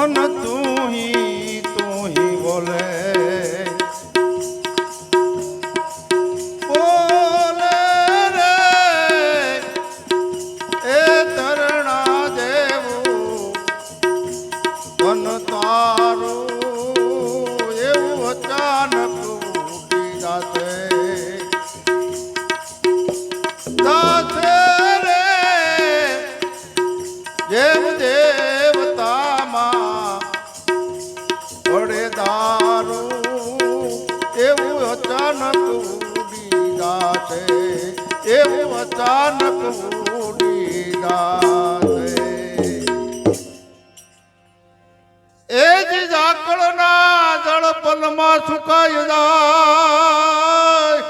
मन तू ही बोले અચાનક ઉડી જાય એ જ ઝાકળના જળપલમાં સુકાઈ જાય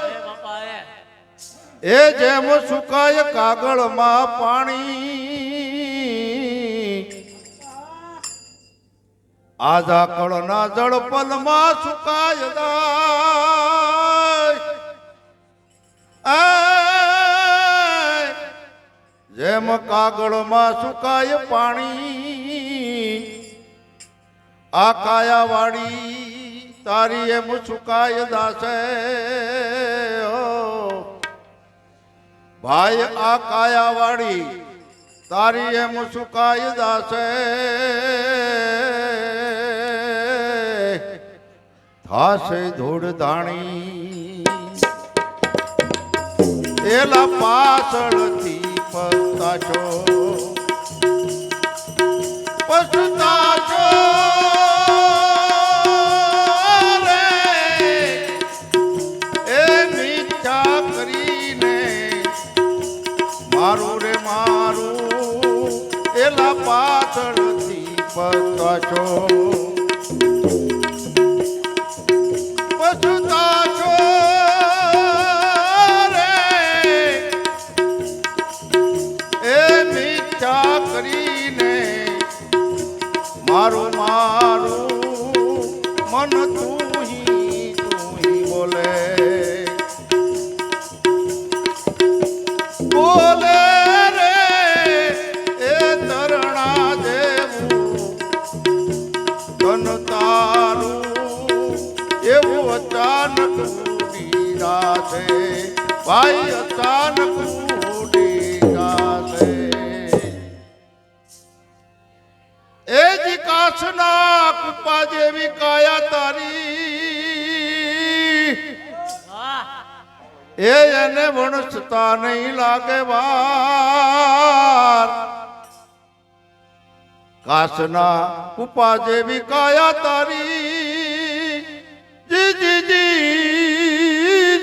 એ જેમ સુકાય કાગળમાં પાણી આ ઝાકળના જળપલમાં સુકાઈ જાય જેમ કાગળમાં સુકાય પાણી આ કાયાવાળી તારી એમ સુકાય દાસે ભાઈ આ કાયાવાળી તારી એમ સુકાય દાસે થાશે ધૂળ ધાણી એલા પાછળથી પસ્તાશો પસ્તાશો રે એ મીઠા કરીને મારું રે મારું એલા પાછળથી પસ્તાશો પસ્તાશો મારું મન તું હી બોલે બોલે રે એ તરણા જેવું તન તારું એવું અચાનક ઉડી જાશે ભાઈ અચાનક ઉડી જાશે એ જ કાશના કુપા જેવી કાયા તારી એ એને વણસતા નહીં લાગે વાર કાશના કુપા જેવી કાયા તારી જી જી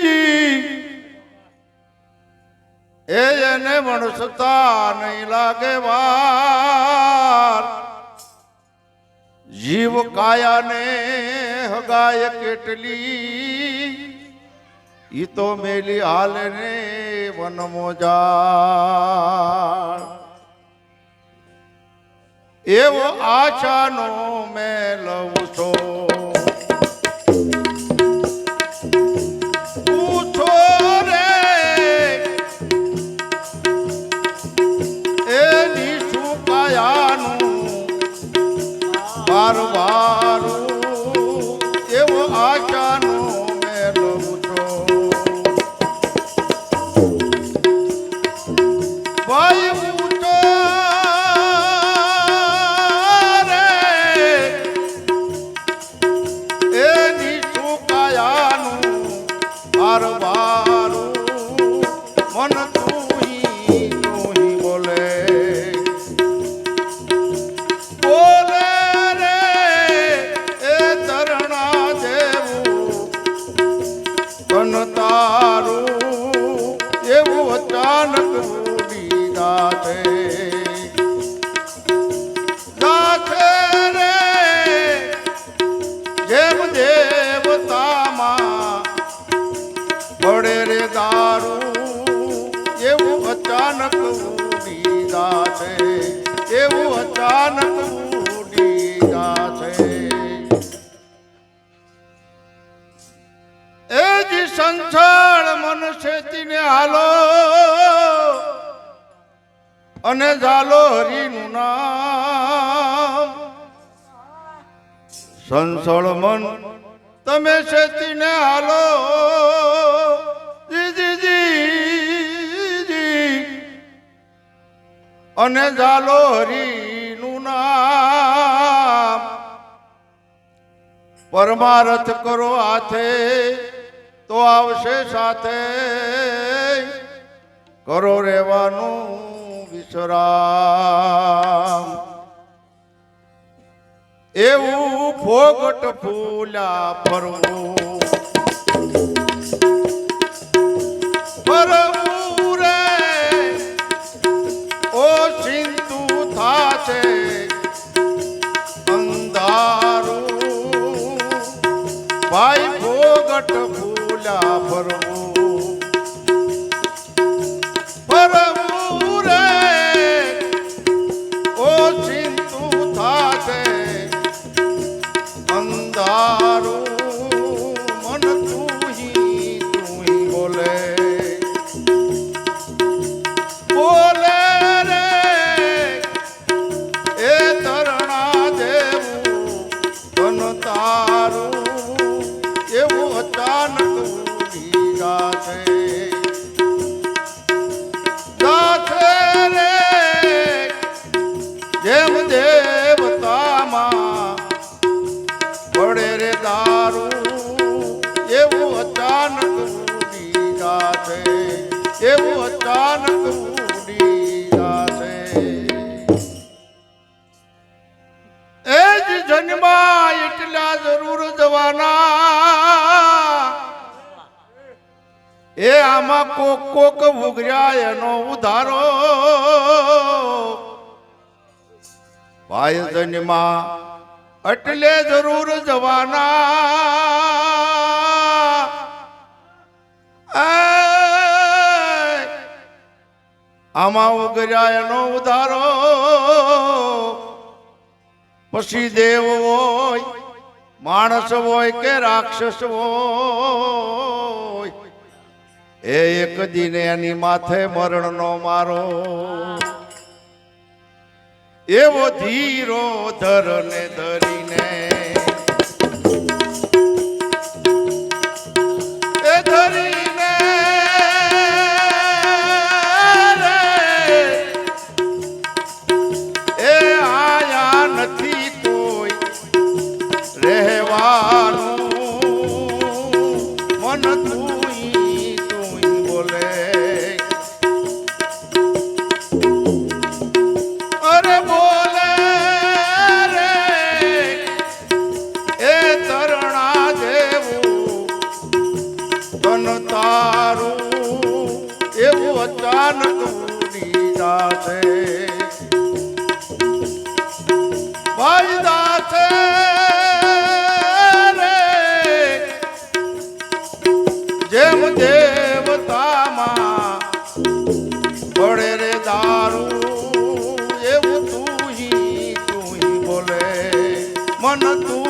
જી એ એને વણસતા નહીં લાગે વાર જીવ કાયાને હગાય કેટલી ઈ તો મેલી હાલે ને વનમોજા એવો આશાનો મેં લઉં છો પૂછો રે એની શું કાયાનું વારવારું એવો આશાનો મેં લઉં છો ભાઈ પૂછો રે એની શું કાયાનું વારવારું મન તું હી બોલે તારું એવું અચાનક ઉડી જાશે રે જેમ દેવતામાં પડે રે દારૂ એવું અચાનક ઉડી જાશે એવું અચાનક ઉડી જાશે એ જ સંસાર મન છેતીને હાલો અને ઝાલો હરિનું નામ સંસળ મન તમે શેતીને હાલો જી અને જાલો હરિનું નામ પરમારથ કરો હાથે તો આવશે સાથે કરો રહેવાનું વિશ્રામ એવું ફોગટ ફૂલ્યા ફરવું ફરવું રે ઓ ચિંતુ થાશે અંધારું ભાઈ ફોગટ ફૂલ્યા ફરવું ફરવું રે ઓ ચિંતુ થાશે અંધારું મન તું બોલે બોલે રે એ તરણા દેવું તન તારું એવું અચાનક ગાશે ગાશે રે જેમ દેવતામાં પડે રે દારૂ એવું અચાનક ઉડી જાશે એવું અચાનક ઉડી જાશે એ જ જન્મા એટલા જરૂર જવાના એ આમાં કોક કોક ઉગર્યા એનો ઉધારો ભાઈ જન્મા એટલે જરૂર જવાના આમાં ઉગર્યા એનો ઉધારો પછી દેવ હોય માણસ હોય કે રાક્ષસ હોય એ એક દિને એની માથે મરણનો મારો એવો ધીરો ધરને ધરીને એ ધરીને એ આયા નથી કોઈ રહેવાનું મન તું બોલે અરે બોલે રે એ તરણા જેવું તન તારું એવું અચાનક ઉડી જાશે ભાઈ દાસે રે જેમ દેવતામાં પડે રે દારૂ એવું તું બોલે મન તું